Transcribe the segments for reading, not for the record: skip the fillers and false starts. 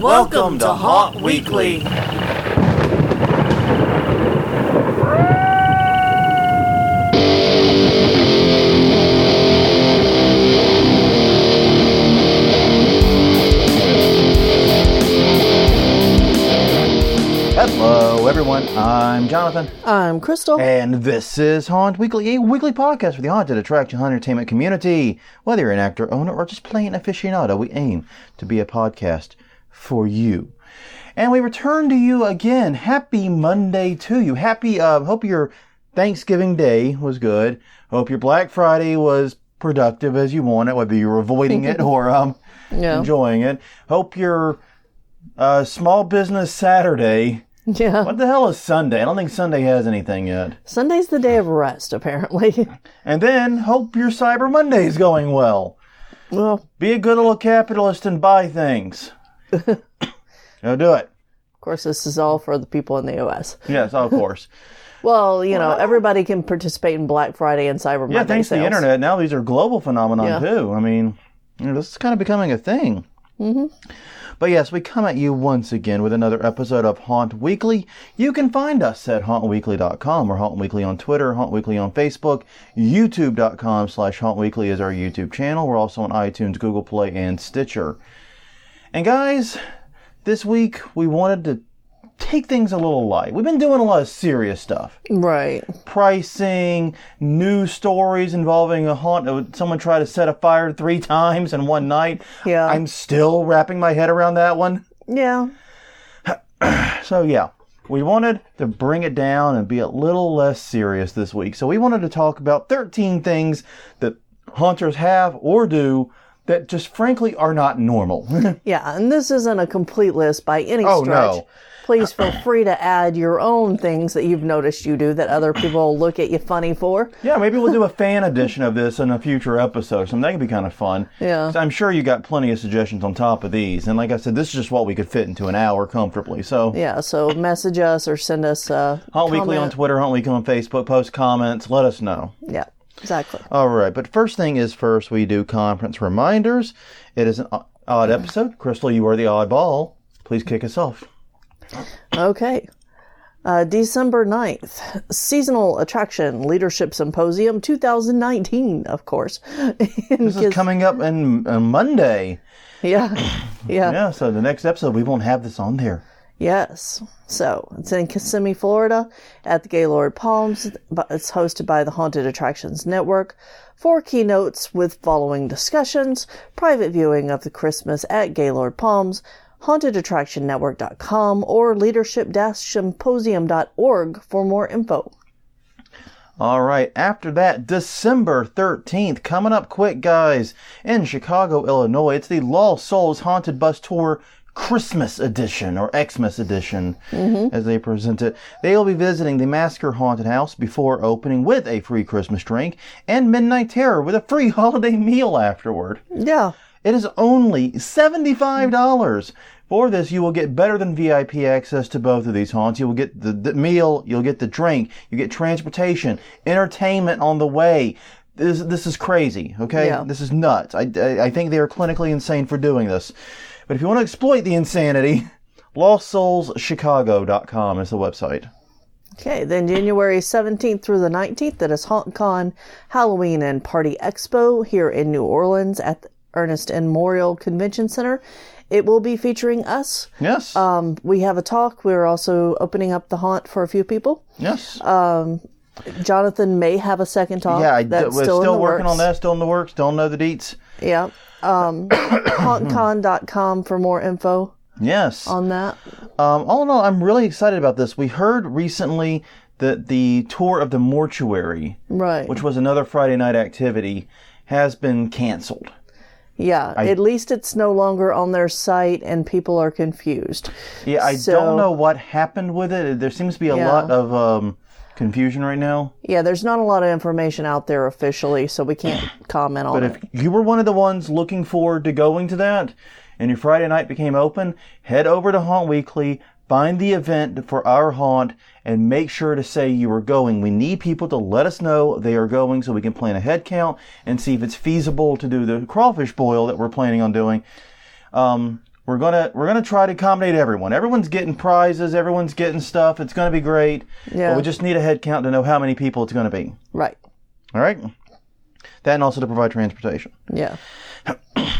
Welcome to Haunt Weekly. Hello, everyone. I'm Jonathan. I'm Crystal. And this is Haunt Weekly, a weekly podcast for the haunted attraction hunt entertainment community. Whether you're an actor, owner, or just plain aficionado, we aim to be a podcast for you. And we return to you again. Happy Monday to you. Hope your Thanksgiving Day was good. Hope your Black Friday was productive as you want it, whether you're avoiding it or enjoying it. Hope your Small Business Saturday. Yeah. What the hell is Sunday? I don't think Sunday has anything yet. Sunday's the day of rest, apparently. And then, hope your Cyber Monday is going well. Well, be a good little capitalist and buy things. Go do it. Of course, this is all for the people in the U.S. Yes, of course. Well, everybody can participate in Black Friday and Cyber Monday. Yeah, thanks to the internet. Now these are global phenomenon, too. I mean, this is kind of becoming a thing. Mm-hmm. But yes, we come at you once again with another episode of Haunt Weekly. You can find us at hauntweekly.com or Haunt Weekly on Twitter, Haunt Weekly on Facebook. YouTube.com/Haunt Weekly is our YouTube channel. We're also on iTunes, Google Play, and Stitcher. And guys, this week we wanted to take things a little light. We've been doing a lot of serious stuff. Right. Pricing, news stories involving a haunt. Someone tried to set a fire 3 times in one night. Yeah. I'm still wrapping my head around that one. Yeah. So, yeah. We wanted to bring it down and be a little less serious this week. So we wanted to talk about 13 things that haunters have or do that just frankly are not normal. Yeah, and this isn't a complete list by any stretch. No. Please feel free to add your own things that you've noticed you do that other people look at you funny for. Yeah, maybe we'll do a fan edition of this in a future episode. So that could be kind of fun. Yeah. So I'm sure you got plenty of suggestions on top of these. And like I said, this is just what we could fit into an hour comfortably. So yeah, so message us or send us a Haunt Weekly on Twitter, Haunt Weekly on Facebook, post comments, let us know. Yeah, exactly. All right, but first thing is first, we do conference reminders. It is an odd episode. Crystal, you are the oddball. Please kick us off. Okay. December 9th, Seasonal Attraction Leadership Symposium 2019, of course. This is coming up on Monday. Yeah. Yeah, so the next episode, we won't have this on there. Yes. So, it's in Kissimmee, Florida, at the Gaylord Palms. It's hosted by the Haunted Attractions Network. 4 keynotes with following discussions, private viewing of the Christmas at Gaylord Palms, hauntedattractionnetwork.com or leadership-symposium.org for more info. All right, after that, December 13th, coming up quick, guys, in Chicago, Illinois. It's the Lost Souls Haunted Bus Tour Christmas Edition, or Xmas Edition, as they present it. They will be visiting the Massacre Haunted House before opening with a free Christmas drink and Midnight Terror with a free holiday meal afterward. Yeah. It is only $75. For this, you will get better than VIP access to both of these haunts. You will get the meal, you'll get the drink, you get transportation, entertainment on the way. This is crazy, okay? Yeah. This is nuts. I think they are clinically insane for doing this. But if you want to exploit the insanity, LostSoulsChicago.com is the website. Okay, then January 17th through the 19th, that is HauntCon Halloween and Party Expo here in New Orleans at the Ernest N. Memorial Convention Center. It will be featuring us. Yes. We have a talk. We're also opening up the haunt for a few people. Yes. Jonathan may have a second talk. Yeah, we're still working on that. Still in the works. Don't know the deets. Yeah. HauntCon.com for more info. Yes. On that. All in all, I'm really excited about this. We heard recently that the tour of the Mortuary, right, which was another Friday night activity, has been canceled. Yeah, at least it's no longer on their site and people are confused. Yeah, I don't know what happened with it. There seems to be a lot of confusion right now. Yeah, there's not a lot of information out there officially, so we can't comment on it. But if you were one of the ones looking forward to going to that, and your Friday night became open, head over to Haunt Weekly, find the event for our haunt, and make sure to say you are going. We need people to let us know they are going so we can plan a head count and see if it's feasible to do the crawfish boil that we're planning on doing. We're gonna try to accommodate everyone. Everyone's getting prizes. Everyone's getting stuff. It's gonna be great. Yeah. But we just need a head count to know how many people it's gonna be. Right. All right. That and also to provide transportation. Yeah.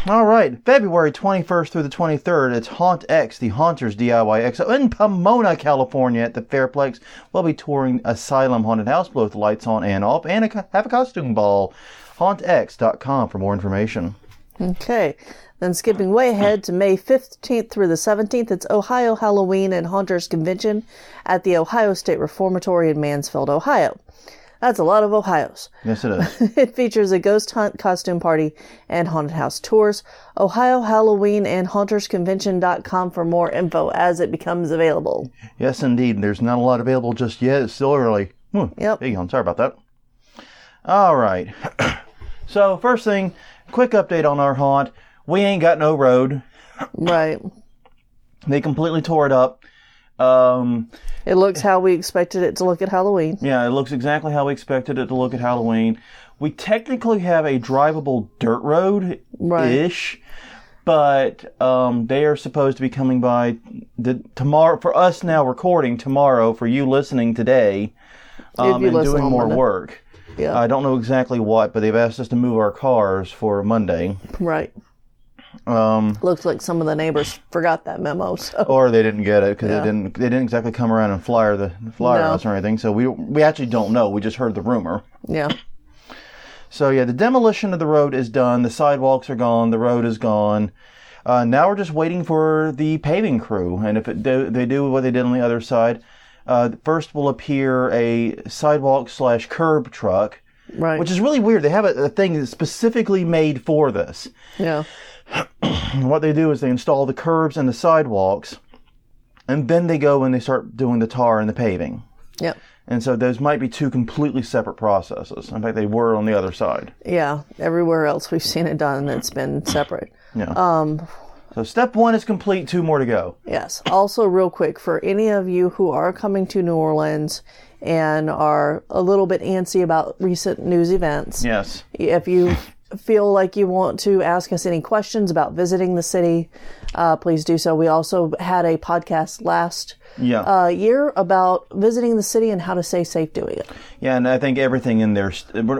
All right. February 21st through the 23rd, it's Haunt X, the Haunters DIY Expo in Pomona, California at the Fairplex. We'll be touring Asylum Haunted House, both the lights on and off, and have a costume ball. HauntX.com for more information. Okay. Then skipping way ahead to May 15th through the 17th, it's Ohio Halloween and Haunters Convention at the Ohio State Reformatory in Mansfield, Ohio. That's a lot of Ohio's. Yes, it is. It features a ghost hunt, costume party, and haunted house tours. Ohio Halloween and HauntersConvention.com for more info as it becomes available. Yes, indeed. There's not a lot available just yet. It's still early. Yep. Hey, I'm sorry about that. All right. So, first thing, quick update on our haunt. We ain't got no road. Right. They completely tore it up. It looks how we expected it to look at Halloween. Yeah, it looks exactly how we expected it to look at Halloween. We technically have a drivable dirt road-ish, but they are supposed to be coming by tomorrow. For us now recording tomorrow, for you listening today, and doing more work. Yeah. I don't know exactly what, but they've asked us to move our cars for Monday. Right. Looks like some of the neighbors forgot that memo. So. Or they didn't get it because they didn't exactly come around and flyer us or anything. So we actually don't know. We just heard the rumor. Yeah. So yeah, the demolition of the road is done. The sidewalks are gone. The road is gone. Now we're just waiting for the paving crew. And if they do what they did on the other side, first will appear a sidewalk/curb truck. Right. Which is really weird. They have a thing that's specifically made for this. Yeah. What they do is they install the curbs and the sidewalks, and then they go and they start doing the tar and the paving. Yep. And so those might be two completely separate processes. In fact, they were on the other side. Yeah. Everywhere else we've seen it done, it's been separate. Yeah. So step 1 is complete, 2 more to go. Yes. Also, real quick, for any of you who are coming to New Orleans and are a little bit antsy about recent news events. Yes. If you feel like you want to ask us any questions about visiting the city, please do so. We also had a podcast last year about visiting the city and how to stay safe doing it. Yeah, and I think everything in there,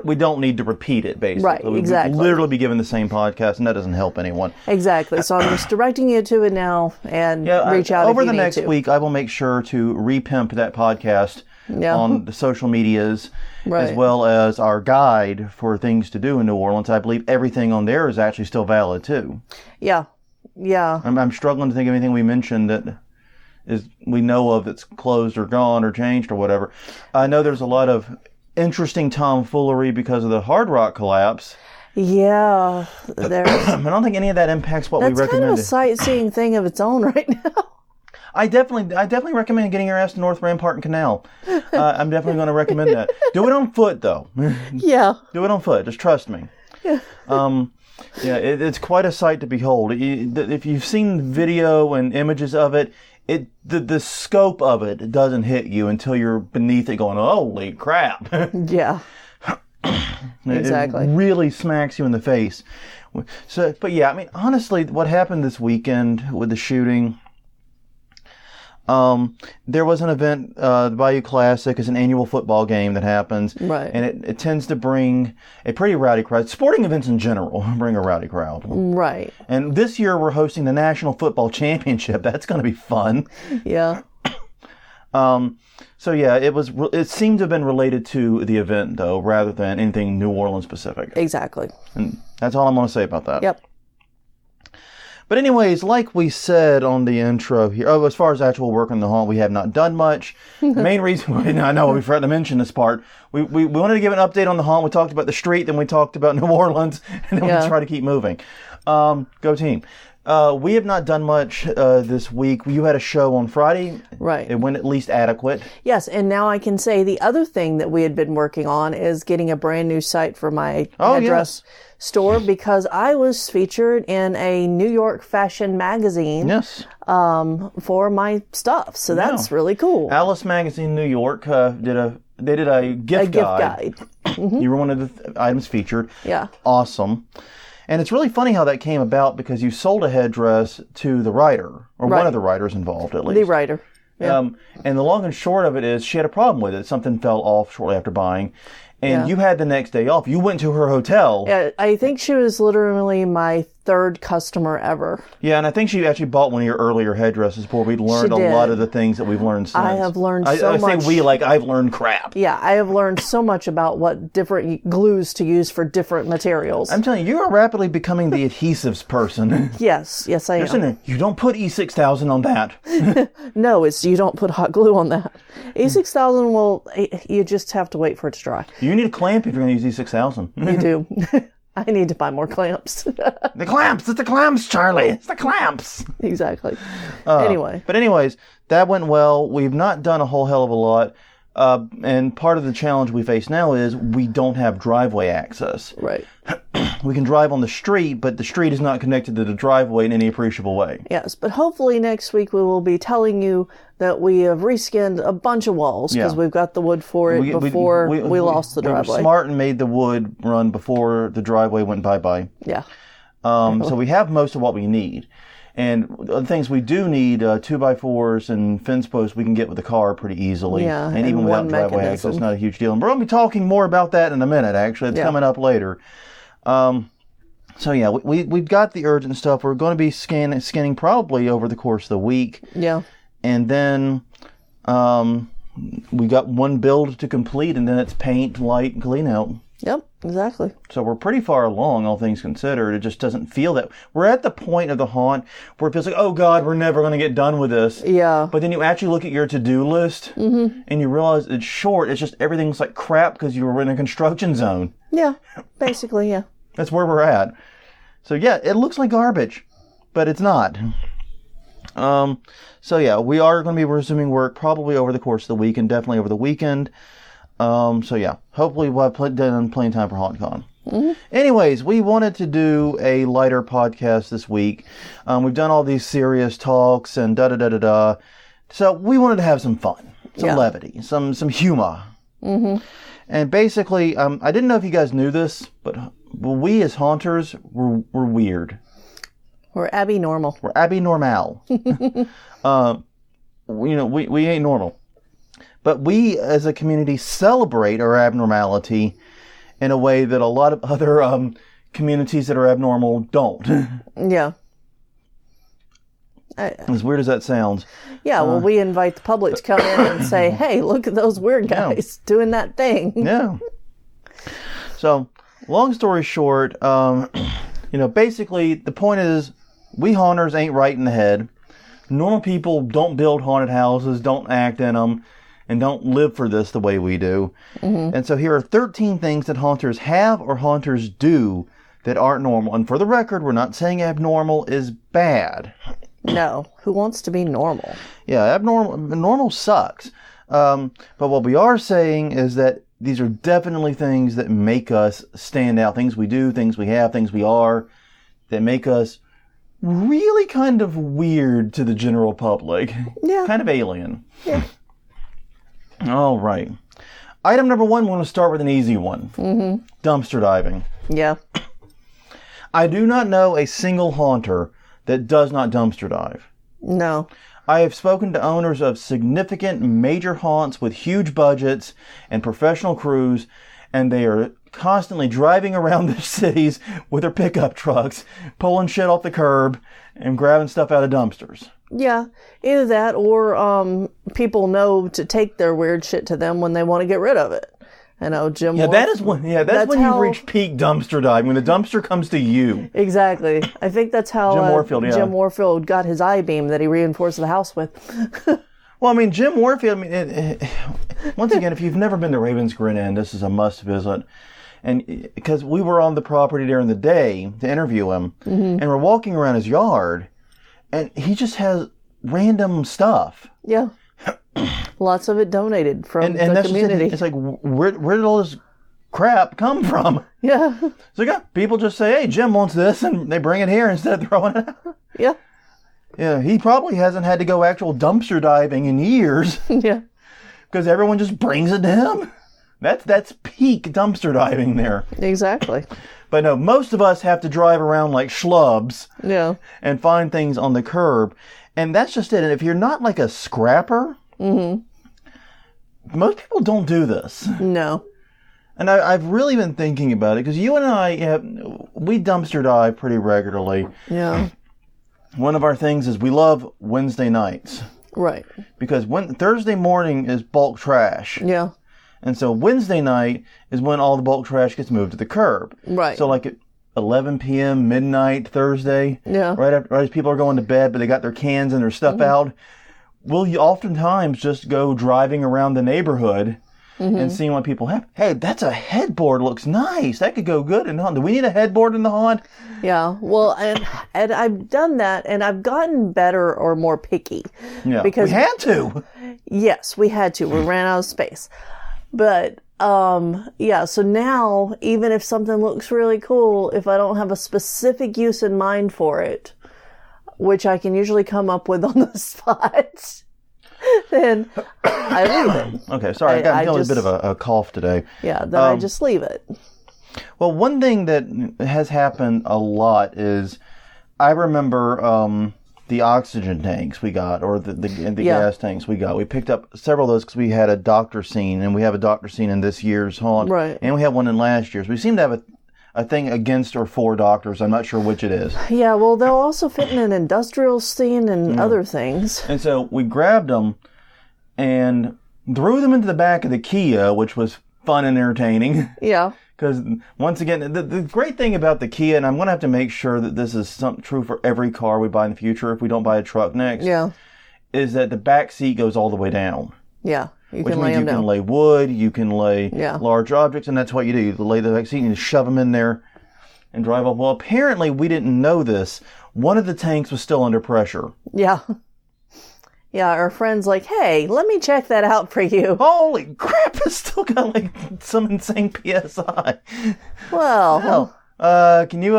we don't need to repeat it, basically. Right, exactly. We'd literally be given the same podcast, and that doesn't help anyone. Exactly. So I'm just directing you to it now, and reach out over if you the need next to. week. I will make sure to repimp that podcast on the social medias, as well as our guide for things to do in New Orleans. I believe everything on there is actually still valid too. Yeah. I'm struggling to think of anything we mentioned that we know of that's closed or gone or changed or whatever. I know there's a lot of interesting tomfoolery because of the Hard Rock collapse. Yeah, I don't think any of that impacts what we recommended. That's kind of a sightseeing thing of its own right now. I definitely recommend getting your ass to North Rampart and Canal. I'm definitely going to recommend that. Do it on foot, though. Yeah. Do it on foot. Just trust me. Yeah. It's quite a sight to behold. If you've seen video and images of it, the scope of it doesn't hit you until you're beneath it going, holy crap. Yeah. Exactly. It really smacks you in the face. So, but yeah, I mean, honestly, what happened this weekend with the shooting... there was an event, the Bayou Classic is an annual football game that happens. Right. And it tends to bring a pretty rowdy crowd. Sporting events in general bring a rowdy crowd. Right. And this year we're hosting the National Football Championship. That's going to be fun. Yeah. So yeah, it seemed to have been related to the event though, rather than anything New Orleans specific. Exactly. And that's all I'm going to say about that. Yep. But anyways, like we said on the intro here, as far as actual work in the haunt, we have not done much. The main reason, I know we forgot to mention this part, we wanted to give an update on the haunt. We talked about the street, then we talked about New Orleans, and then we try to keep moving. Go team. We have not done much this week. You had a show on Friday. Right. It went at least adequate. Yes, and now I can say the other thing that we had been working on is getting a brand new site for my address store, because I was featured in a New York fashion magazine. Yes. For my stuff. So that's really cool. Alice Magazine New York did a gift guide. Mm-hmm. You were one of the items featured. Yeah. Awesome. And it's really funny how that came about because you sold a headdress to the writer, or one of the writers involved at least. The writer. Yeah. And the long and short of it is she had a problem with it. Something fell off shortly after buying. And you had the next day off. You went to her hotel. Yeah, I think she was literally my third customer ever. Yeah, and I think she actually bought one of your earlier headdresses before we'd learned a lot of the things that we've learned since. I have learned so much. I say we, like I've learned crap. Yeah, I have learned so much about what different glues to use for different materials. I'm telling you, you are rapidly becoming the adhesives person. Yes, I am. You don't put E6000 on that. No, it's you don't put hot glue on that. E6000 will, you just have to wait for it to dry. You need a clamp if you're going to use E6000. You do. I need to buy more clamps. The clamps! It's the clamps, Charlie! It's the clamps! Exactly. Anyway. But anyways, that went well. We've not done a whole hell of a lot. And part of the challenge we face now is we don't have driveway access. Right. We can drive on the street, but the street is not connected to the driveway in any appreciable way. Yes, but hopefully next week we will be telling you that we have reskinned a bunch of walls because we've got the wood for it before we lost the driveway. We were smart and made the wood run before the driveway went bye-bye. Yeah. So we have most of what we need. And the things we do need, 2x4s and fence posts, we can get with the car pretty easily. Yeah, and even without driveway access, not a huge deal. And we're going to be talking more about that in a minute, actually. It's coming up later. So yeah, we've got the urgent stuff. We're going to be scanning probably over the course of the week. Yeah. And then we got one build to complete, and then it's paint, light, and clean out. Yep, exactly. So we're pretty far along, all things considered. It just doesn't feel that. We're at the point of the haunt where it feels like, oh God, we're never going to get done with this. Yeah. But then you actually look at your to-do list, and you realize it's short. It's just everything's like crap because you were in a construction zone. Yeah, basically, yeah. That's where we're at. So yeah, it looks like garbage, but it's not. So yeah, we are going to be resuming work probably over the course of the week and definitely over the weekend. So yeah, hopefully we'll have plenty of time for HauntCon. Mm-hmm. Anyways, we wanted to do a lighter podcast this week. We've done all these serious talks and da-da-da-da-da. So we wanted to have some fun, some levity, some humor. Mm-hmm. And basically, I didn't know if you guys knew this, but we as haunters, we're weird. We're abnormal. We're abnormal. We ain't normal. But we, as a community, celebrate our abnormality in a way that a lot of other communities that are abnormal don't. Yeah. As weird as that sounds. Yeah, well, we invite the public to come in and say, hey, look at those weird guys doing that thing. Yeah. So, long story short, basically the point is we haunters ain't right in the head. Normal people don't build haunted houses, don't act in them, and don't live for this the way we do. Mm-hmm. And so here are 13 things that haunters have or haunters do that aren't normal. And for the record, we're not saying abnormal is bad. No. Who wants to be normal? Yeah, normal sucks. But what we are saying is that these are definitely things that make us stand out. Things we do, things we have, things we are, that make us really kind of weird to the general public. Yeah. Kind of alien. Yeah. All right. Item number 1, we're going to start with an easy one. Mm-hmm. Dumpster diving. Yeah. I do not know a single haunter that does not dumpster dive. No. I have spoken to owners of significant major haunts with huge budgets and professional crews, and they are constantly driving around their cities with their pickup trucks, pulling shit off the curb and grabbing stuff out of dumpsters. Yeah, either that or people know to take their weird shit to them when they want to get rid of it. I know Jim. Yeah, that's when you've reached peak dumpster diving, when the dumpster comes to you. Exactly. I think that's how Jim Warfield got his I-beam that he reinforced the house with. Well, I mean, Jim Warfield, once again, if you've never been to Ravens Grin Inn, this is a must visit. And because we were on the property during the day to interview him, and we're walking around his yard, and he just has random stuff. Yeah. Lots of it donated from the community. It's like, where did all this crap come from? Yeah. So yeah, people just say, hey, Jim wants this, and they bring it here instead of throwing it out. Yeah. Yeah, he probably hasn't had to go actual dumpster diving in years. Yeah. Because everyone just brings it to him. That's peak dumpster diving there. Exactly. But no, most of us have to drive around like schlubs Yeah. and find things on the curb. And that's just it. And if you're not like a scrapper, most people don't do this. No. And I've really been thinking about it because you and I, we dumpster dive pretty regularly. Yeah. One of our things is we love Wednesday nights. Right. Because Thursday morning is bulk trash. Yeah. And so Wednesday night is when all the bulk trash gets moved to the curb. Right. So like at 11 p.m., midnight, Thursday, Yeah. right as people are going to bed, but they got their cans and their stuff out, we'll oftentimes just go driving around the neighborhood and seeing what people have. Hey, that's a headboard. Looks nice. That could go good in the haunt. Do we need a headboard in the haunt? Yeah. Well, and I've done that, and I've gotten better or more picky. Yeah. Because we had to. Yes, we had to. We ran out of space. But, yeah, so now, even if something looks really cool, if I don't have a specific use in mind for it, which I can usually come up with on the spot, then I leave it. Okay, sorry, I got a bit of a cough today. Yeah, then I just leave it. Well, one thing that has happened a lot is I remember the oxygen tanks we got, or the gas tanks we got. We picked up several of those because we had a doctor scene, and we have a doctor scene in this year's haunt. Right. And we had one in last year's. We seem to have a thing against or for doctors. I'm not sure which it is. Yeah, well, they'll also fit in an industrial scene and other things. And so we grabbed them and threw them into the back of the Kia, which was fun and entertaining. Yeah. Because, once again, the great thing about the Kia, and I'm going to have to make sure that this is true for every car we buy in the future if we don't buy a truck next, is that the back seat goes all the way down. Yeah. You Which can lay means them you can down. lay wood, you can lay large objects, and that's what you do. You lay the back seat and you shove them in there and drive off. Well, apparently we didn't know this. One of the tanks was still under pressure. Yeah. Yeah, our friend's like, hey, let me check that out for you. Holy crap, it's still got like some insane PSI. Well, can you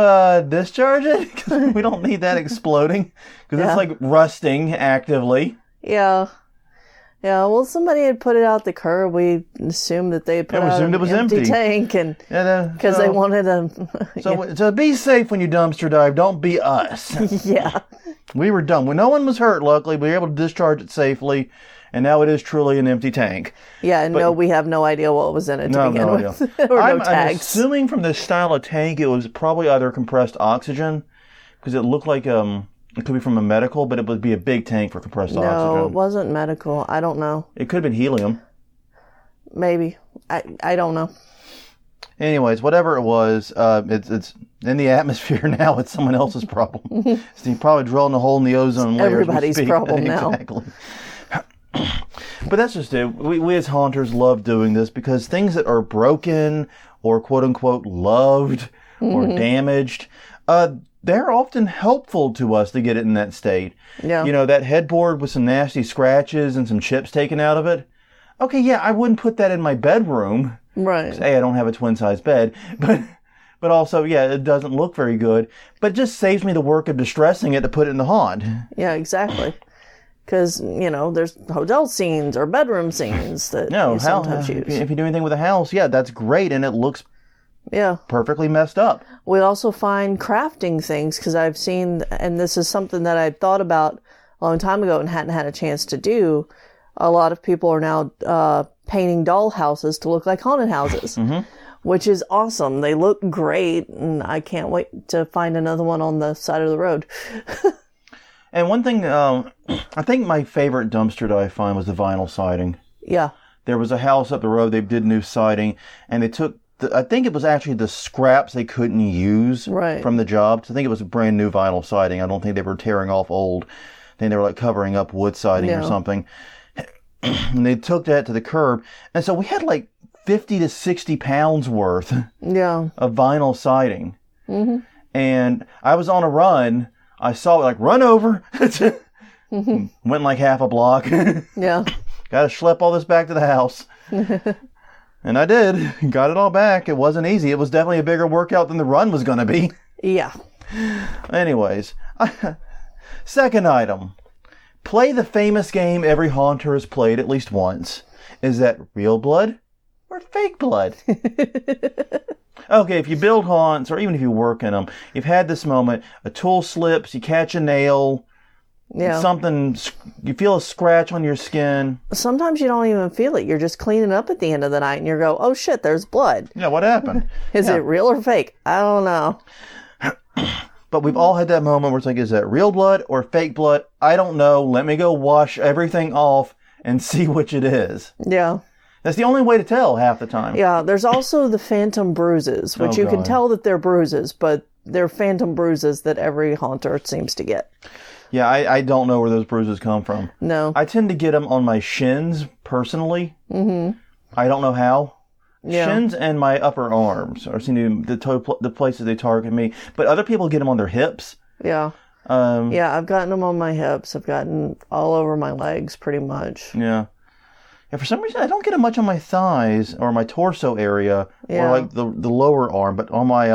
discharge it? 'Cause we don't need that exploding. Because it's like rusting actively. yeah. Yeah, well, somebody had put it out the curb. We assumed that they had put out an empty tank, and because they wanted a... So be safe when you dumpster dive. Don't be us. Yeah. We were done. When no one was hurt, luckily, we were able to discharge it safely, and now it is truly an empty tank. Yeah, and we have no idea what was in it to begin with. Or I'm no tags. assuming from this style of tank, it was probably either compressed oxygen, because it looked like it could be from a medical, but it would be a big tank for compressed oxygen. No, it wasn't medical. I don't know. It could have been helium. Maybe. I don't know. Anyways, whatever it was, it's in the atmosphere now. It's someone else's problem. So you're probably drilling a hole in the ozone layer. Everybody's problem now. Exactly. But that's just it. We as haunters love doing this because things that are broken or quote-unquote loved or damaged, they're often helpful to us to get it in that state. Yeah. You know, that headboard with some nasty scratches and some chips taken out of it. Okay, yeah, I wouldn't put that in my bedroom. Right. A, I don't have a twin-size bed, but also, yeah, it doesn't look very good. But it just saves me the work of distressing it to put it in the haunt. Yeah, exactly. Because, there's hotel scenes or bedroom scenes that you sometimes use. If you do anything with a house, yeah, that's great, and it looks perfectly messed up. We also find crafting things, because I've seen, and this is something that I thought about a long time ago and hadn't had a chance to do. A lot of people are now painting doll houses to look like haunted houses, which is awesome. They look great, and I can't wait to find another one on the side of the road. And one thing, I think my favorite dumpster that I find was the vinyl siding. Yeah. There was a house up the road, they did new siding, and they took, I think it was actually the scraps they couldn't use from the job. So I think it was a brand new vinyl siding. I don't think they were tearing off old. I think they were like covering up wood siding or something. And they took that to the curb. And so we had like 50 to 60 pounds worth of vinyl siding. And I was on a run. I saw it like, run over. Went like half a block. Yeah. Got to schlep all this back to the house. And I did. Got it all back. It wasn't easy. It was definitely a bigger workout than the run was going to be. Yeah. Anyways. Second item. Play the famous game every haunter has played at least once. Is that real blood or fake blood? Okay, if you build haunts, or even if you work in them, you've had this moment, a tool slips, you catch a nail, something, you feel a scratch on your skin. Sometimes you don't even feel it. You're just cleaning up at the end of the night and you go, oh shit, there's blood. Yeah, what happened? Is it real or fake? I don't know. But we've all had that moment where it's like, is that real blood or fake blood? I don't know. Let me go wash everything off and see which it is. Yeah. That's the only way to tell half the time. Yeah, there's also the phantom bruises, which you can tell that they're bruises, but they're phantom bruises that every haunter seems to get. Yeah, I don't know where those bruises come from. No. I tend to get them on my shins, personally. Mm-hmm. I don't know how. Yeah. Shins and my upper arms are seem to the places they target me. But other people get them on their hips. Yeah. Yeah, I've gotten them on my hips. I've gotten all over my legs, pretty much. Yeah. Yeah, for some reason, I don't get it much on my thighs or my torso area or like the lower arm, but on my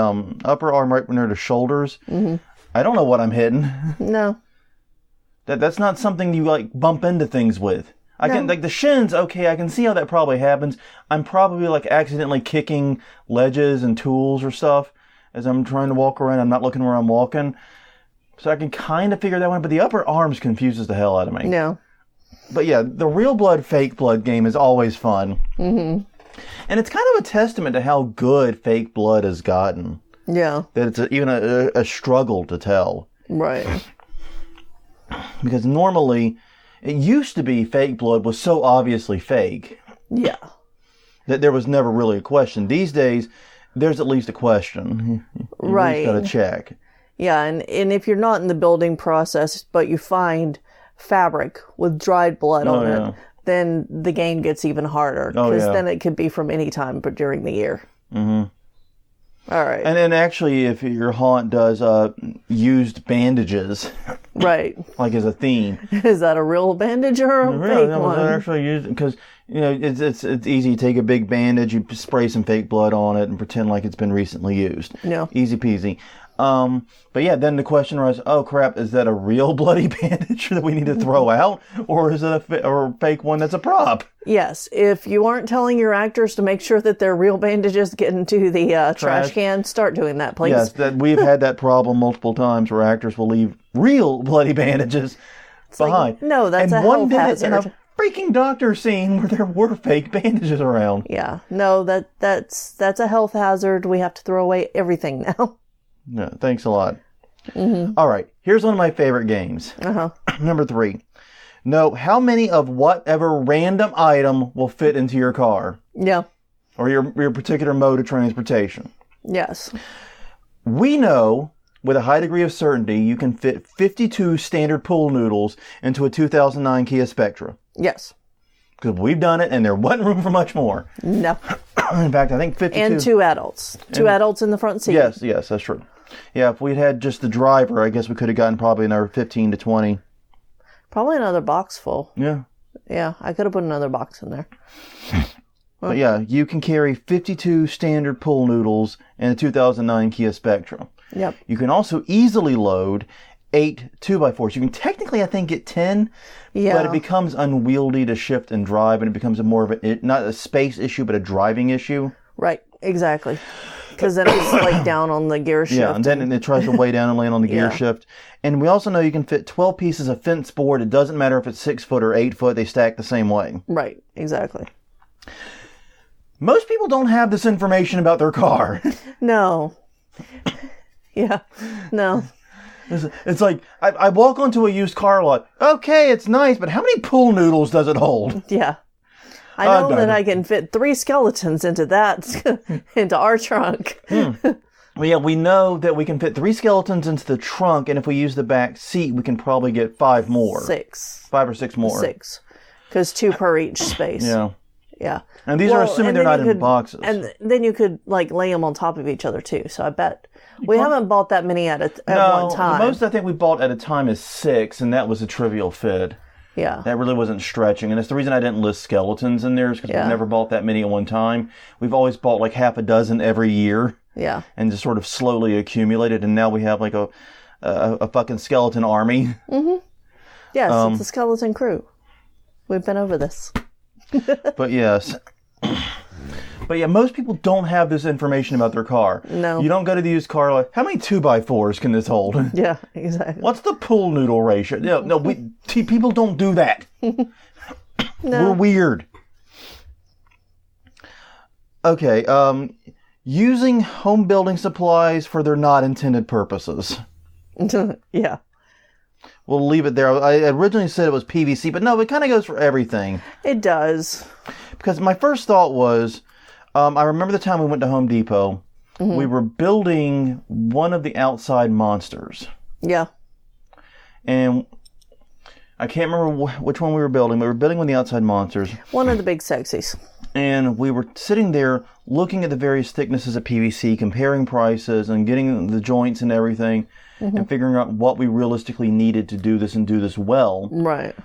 upper arm right near the shoulders, I don't know what I'm hitting. No. That's not something you like bump into things with. I can like the shins, okay, I can see how that probably happens. I'm probably like accidentally kicking ledges and tools or stuff as I'm trying to walk around. I'm not looking where I'm walking. So I can kind of figure that one, but the upper arms confuses the hell out of me. No. But yeah, the real blood, fake blood game is always fun. Mm-hmm. And it's kind of a testament to how good fake blood has gotten. Yeah. That it's even a struggle to tell. Right. Because normally, it used to be fake blood was so obviously fake. Yeah. That there was never really a question. These days, there's at least a question. Right. You just got to check. Yeah, and if you're not in the building process, but you find fabric with dried blood on it, then the game gets even harder. Because then it could be from any time but during the year. Mm-hmm. All right. And then actually, if your haunt does used bandages, right, like as a theme, is that a real bandage or a fake one? They're actually used because it's easy. You take a big bandage, you spray some fake blood on it, and pretend like it's been recently used. Yeah, easy peasy. But yeah, then the question was, oh crap, is that a real bloody bandage that we need to throw out? Or is it a fake one that's a prop? Yes. If you aren't telling your actors to make sure that their real bandages get into the trash can, start doing that, please. Yes, we've had that problem multiple times where actors will leave real bloody bandages behind. Like, no, that's a health hazard. In a freaking doctor scene where there were fake bandages around. Yeah. No, that's a health hazard. We have to throw away everything now. No, thanks a lot. Mm-hmm. All right, here's one of my favorite games. Number 3. Know how many of whatever random item will fit into your car. Yeah. Or your particular mode of transportation. Yes. We know with a high degree of certainty you can fit 52 standard pool noodles into a 2009 Kia Spectra. Yes. Because we've done it and there wasn't room for much more. No. In fact, I think 52. And 2 adults. 2 adults in the front seat. Yes, that's true. Yeah, if we'd had just the driver, I guess we could have gotten probably another 15 to 20. Probably another box full. Yeah. Yeah, I could have put another box in there. But yeah, you can carry 52 standard pool noodles in a 2009 Kia Spectra. Yep. You can also easily load 8 2x4s. You can technically, I think, get 10, but it becomes unwieldy to shift and drive, and it becomes more of not a space issue, but a driving issue. Right, exactly. Because then it's like down on the gear shift. Yeah, and then it tries to weigh down and land on the gear shift. And we also know you can fit 12 pieces of fence board. It doesn't matter if it's 6 foot or 8 foot, they stack the same way. Right, exactly. Most people don't have this information about their car. No. Yeah, no. It's like, I walk onto a used car lot. Okay, it's nice, but how many pool noodles does it hold? Yeah. I know that I can fit 3 skeletons into our trunk. Well, yeah, we know that we can fit 3 skeletons into the trunk, and if we use the back seat, we can probably get 5 more. 6. 5 or 6 more. 6. Because 2 per each space. Yeah. Yeah. And these are assuming they're not in boxes. And then you could lay them on top of each other too. So I bet we haven't bought that many at one time. The most I think we bought at a time is 6, and that was a trivial fit. Yeah. That really wasn't stretching. And that's the reason I didn't list skeletons in there, is because we've never bought that many at one time. We've always bought like half a dozen every year. Yeah. And just sort of slowly accumulated. And now we have like a fucking skeleton army. Mm-hmm. Yes, it's a skeleton crew. We've been over this. But yes. But yeah, most people don't have this information about their car. No. You don't go to the used car like, how many 2x4s can this hold? Yeah, exactly. What's the pool noodle ratio? No, people don't do that. No. We're weird. Okay, using home building supplies for their not intended purposes. Yeah. We'll leave it there. I originally said it was PVC, but no, it kind of goes for everything. It does. Because my first thought was, I remember the time we went to Home Depot. Mm-hmm. We were building one of the outside monsters. Yeah. And I can't remember which one we were building. We were building one of the outside monsters. One of the big sexies. And we were sitting there looking at the various thicknesses of PVC, comparing prices and getting the joints and everything, and figuring out what we realistically needed to do this and do this well. Right.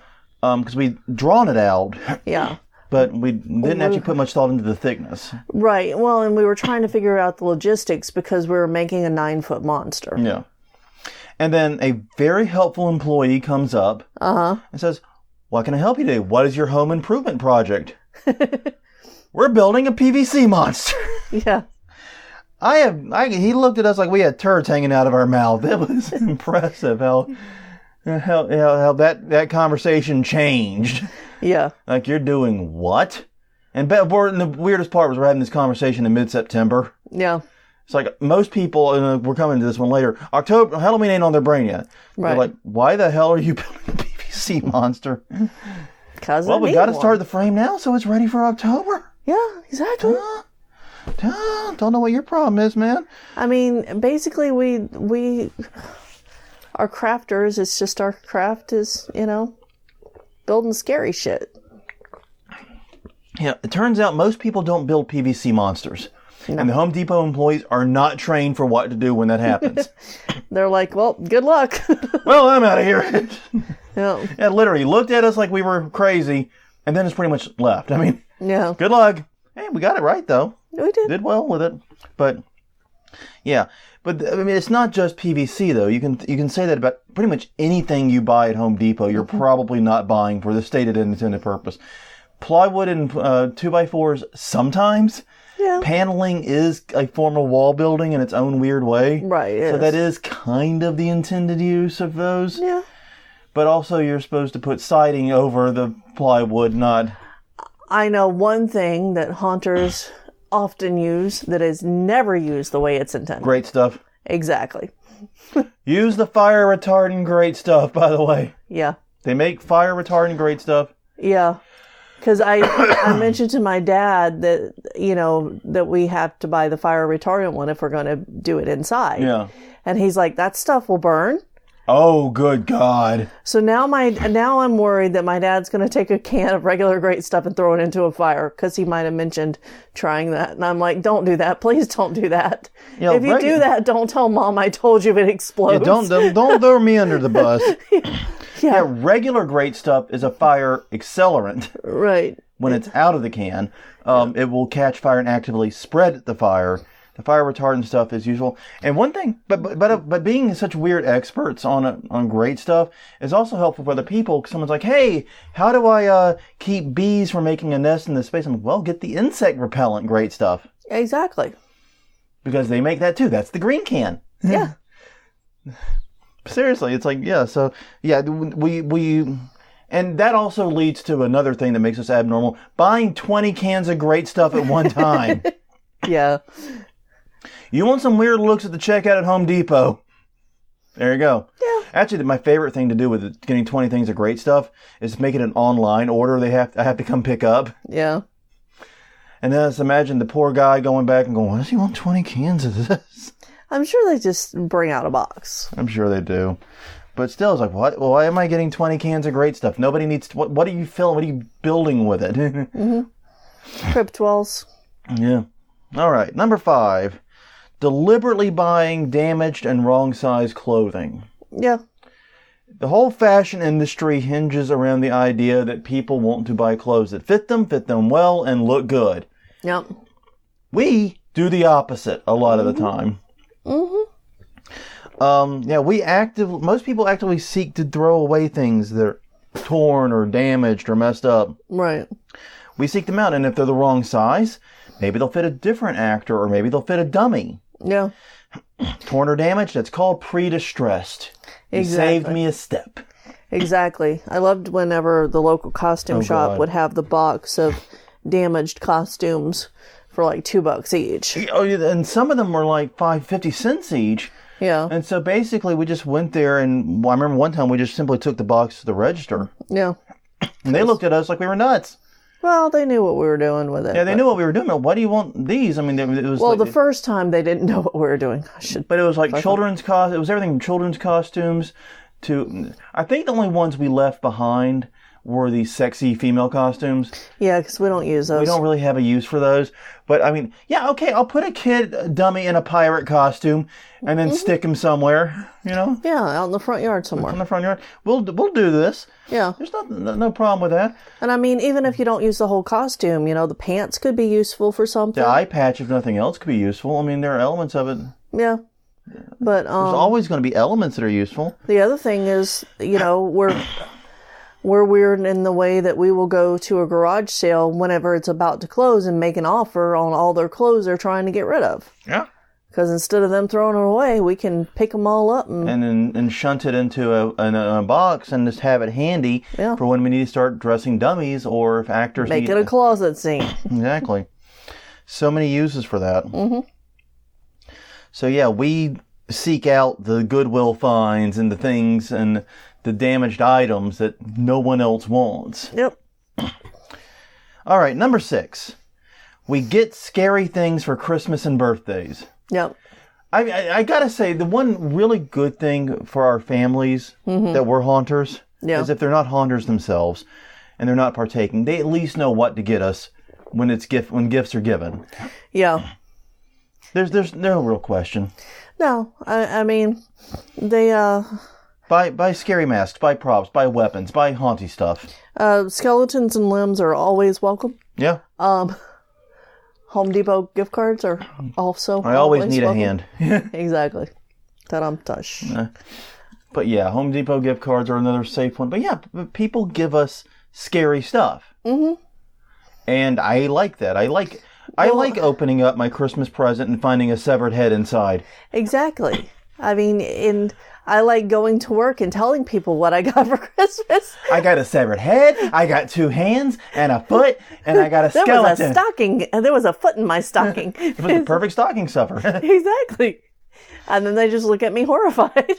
Because we'd drawn it out. Yeah. But we didn't actually put much thought into the thickness. Right. Well, and we were trying to figure out the logistics because we were making a 9-foot monster. Yeah. And then a very helpful employee comes up and says, what can I help you today? What is your home improvement project? We're building a PVC monster. Yeah. He looked at us like we had turds hanging out of our mouth. It was impressive how that conversation changed. Yeah. Like, you're doing what? And the weirdest part was we're having this conversation in mid-September. Yeah. It's like most people, and we're coming to this one later, Halloween ain't on their brain yet. Right. They're like, why the hell are you building a PVC monster? Because we got to start the frame now so it's ready for October. Yeah, exactly. Don't know what your problem is, man. I mean, basically, we are crafters. It's just our craft is, building scary shit. Yeah, it turns out most people don't build PVC monsters. No. And the Home Depot employees are not trained for what to do when that happens. They're like, well, good luck. Well, I'm out of here. Yeah. Yeah, literally looked at us like we were crazy, and then just pretty much left. I mean, yeah. Good luck. Hey, we got it right, though. We did. Did well with it. But, yeah. But, I mean, it's not just PVC, though. You can say that about pretty much anything you buy at Home Depot, you're probably not buying for the stated and intended purpose. Plywood and 2x4s, sometimes. Yeah. Paneling is a form of wall building in its own weird way. Right. So that is kind of the intended use of those. Yeah. But also you're supposed to put siding over the plywood, not... I know one thing that haunters often use that is never used the way it's intended. Great stuff. Exactly. Use the fire retardant great stuff, by the way. Yeah. They make fire retardant great stuff. Yeah. Because I mentioned to my dad that, that we have to buy the fire retardant one if we're going to do it inside. Yeah. And he's like, that stuff will burn. Oh, good God. So now I'm worried that my dad's going to take a can of regular great stuff and throw it into a fire because he might have mentioned trying that. And I'm like, don't do that. Please don't do that. If you do that, don't tell Mom I told you if it explodes. Yeah, don't throw me under the bus. Yeah. Yeah, regular great stuff is a fire accelerant. Right. When it's out of the can, it will catch fire and actively spread the fire. The fire retardant stuff is useful. And one thing, but being such weird experts on great stuff is also helpful for other people. Because someone's like, hey, how do I keep bees from making a nest in this space? I'm like, well, get the insect repellent great stuff. Exactly. Because they make that too. That's the green can. Yeah. Seriously, it's like, yeah, so, yeah, we and that also leads to another thing that makes us abnormal. Buying 20 cans of great stuff at one time. Yeah. You want some weird looks at the checkout at Home Depot? There you go. Yeah. Actually, my favorite thing to do with getting 20 things of great stuff is make it an online order I have to come pick up. Yeah. And then just imagine the poor guy going back and going, why does he want 20 cans of this? I'm sure they just bring out a box. I'm sure they do. But still, it's like, what? Well, why am I getting 20 cans of great stuff? Nobody needs to, what are you filling? What are you building with it? Mm-hmm. Crypt wells. Yeah. All right. Number 5. Deliberately buying damaged and wrong size clothing. Yeah. The whole fashion industry hinges around the idea that people want to buy clothes that fit them well, and look good. Yep. We do the opposite a lot of the time. Mm-hmm. Most people actively seek to throw away things that are torn or damaged or messed up. Right. We seek them out, and if they're the wrong size, Maybe they'll fit a different actor, or maybe they'll fit a dummy. Yeah. Torn or damaged, that's called pre-distressed. You Exactly. saved me a step. Exactly. I loved whenever the local costume shop God. would have the box of damaged costumes for like $2 each. Oh, yeah, and some of them were like 50 cents each. Yeah. And so basically we just went there, and I remember one time we just simply took the box to the register. Yeah. And they looked at us like we were nuts. Well, they knew what we were doing with it. Yeah, they knew what we were doing. Why do you want these? I mean, it was Well, like, the first time they didn't know what we were doing. but it was like children's it was everything from children's costumes to, I think the only ones we left behind were these sexy female costumes. Yeah, because we don't use those. We don't really have a use for those. But I mean, yeah, okay, I'll put a dummy in a pirate costume and then stick him somewhere, you know? Yeah, out in the front yard somewhere. In the front yard. We'll do this. Yeah. There's no problem with that. And I mean, even if you don't use the whole costume, the pants could be useful for something. The eye patch, if nothing else, could be useful. I mean, there are elements of it. Yeah. But There's always going to be elements that are useful. the other thing is, we're weird in the way that we will go to a garage sale whenever it's about to close and make an offer on all their clothes they're trying to get rid of. Yeah. Because instead of them throwing it away, we can pick them all up And shunt it into a box and just have it handy for when we need to start dressing dummies, or if actors make it a closet scene. Exactly. So many uses for that. Mm-hmm. So yeah, we seek out the Goodwill finds and the things and the damaged items that no one else wants. Yep. All right, number 6. We get scary things for Christmas and birthdays. Yep. I gotta say, the one really good thing for our families that we're haunters is if they're not haunters themselves and they're not partaking, they at least know what to get us when gifts are given. Yeah. There's no real question. No, I mean, they, Buy scary masks, buy props, buy weapons, buy haunty stuff. skeletons and limbs are always welcome. Yeah. Home Depot gift cards are also I always need welcome. a hand. Exactly. Ta-dum-tush. But yeah, Home Depot gift cards are another safe one. But yeah, people give us scary stuff. Mm-hmm. And I like that. I like opening up my Christmas present and finding a severed head inside. Exactly. I mean, I like going to work and telling people what I got for Christmas. I got a severed head, I got 2 hands and a foot, and I got a skeleton. There was a stocking, and there was a foot in my stocking. It was the perfect stocking stuffer. Exactly. And then they just look at me horrified.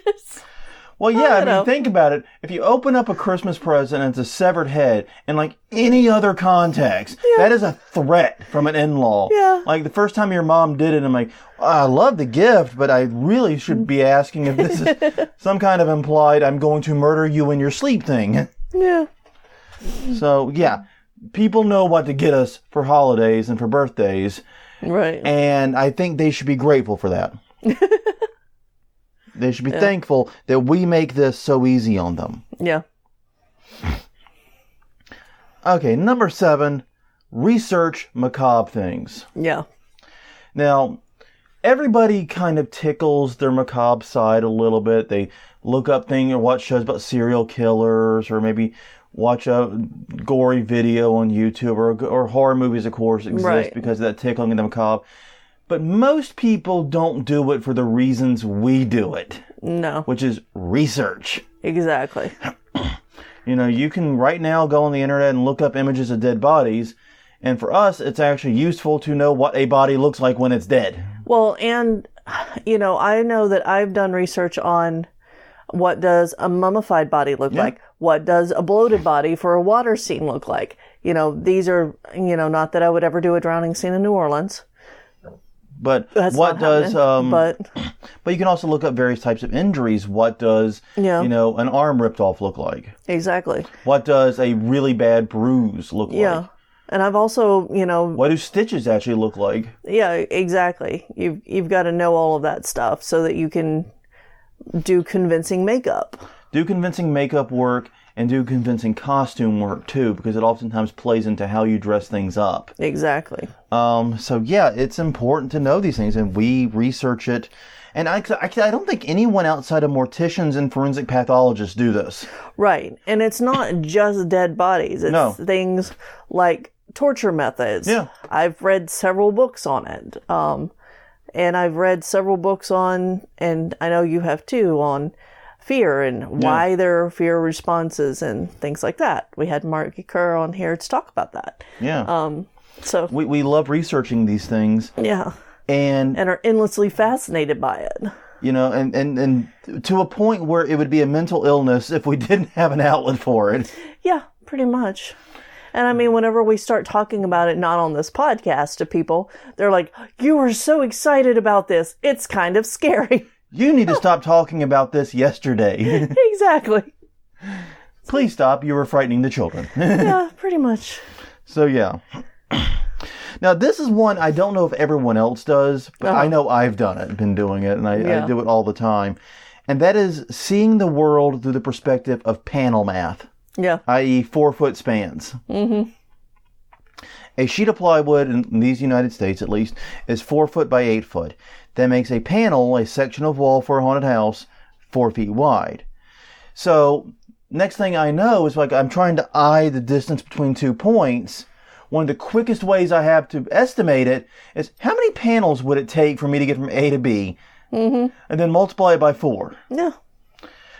Well, yeah, I know. mean, think about it. If you open up a Christmas present and it's a severed head, in like any other context, that is a threat from an in-law. Yeah. Like the first time your mom did it, I'm like, oh, I love the gift, but I really should be asking if this is some kind of implied I'm going to murder you in your sleep thing. Yeah. So, yeah, people know what to get us for holidays and for birthdays. Right. And I think they should be grateful for that. They should be thankful that we make this so easy on them. Yeah. Okay, number 7, research macabre things. Yeah. Now, everybody kind of tickles their macabre side a little bit. They look up things or watch shows about serial killers, or maybe watch a gory video on YouTube, or horror movies, of course, exist because of that tickling of the macabre. But most people don't do it for the reasons we do it. No. Which is research. Exactly. You can right now go on the internet and look up images of dead bodies. And for us, it's actually useful to know what a body looks like when it's dead. Well, and, I know that I've done research on what does a mummified body look like? What does a bloated body for a water scene look like? These are, not that I would ever do a drowning scene in New Orleans. But That's what does but you can also look up various types of injuries. What does an arm ripped off look like? Exactly. What does a really bad bruise look like? And I've also, what do stitches actually look like? Yeah, exactly. You've got to know all of that stuff so that you can do convincing makeup. Do convincing makeup work and do convincing costume work too, because it oftentimes plays into how you dress things up. Exactly. So yeah, it's important to know these things, and we research it. And I don't think anyone outside of morticians and forensic pathologists do this. Right. And it's not just dead bodies. It's things like torture methods. Yeah. I've read several books on it. And I've read several books on, and I know you have too, on fear and why there are fear responses and things like that. We had Mark Kerr on here to talk about that. Yeah. So we love researching these things. Yeah. And are endlessly fascinated by it. You know, and to a point where it would be a mental illness if we didn't have an outlet for it. Yeah, pretty much. And I mean, whenever we start talking about it, not on this podcast, to people, they're like, you were so excited about this. It's kind of scary. You need to stop talking about this yesterday. Exactly. Please stop. You were frightening the children. Yeah, pretty much. So, yeah. Now, this is one I don't know if everyone else does, but I know I've done it, been doing it, and I do it all the time. And that is seeing the world through the perspective of panel math. Yeah. I.e. 4-foot spans. Mm-hmm. A sheet of plywood, in these United States at least, is 4 foot by 8 foot. That makes a panel, a section of wall for a haunted house, 4 feet wide. So, next thing I know is like I'm trying to eye the distance between 2 points. One of the quickest ways I have to estimate it is how many panels would it take for me to get from A to B? Mm-hmm. And then multiply it by 4. Yeah.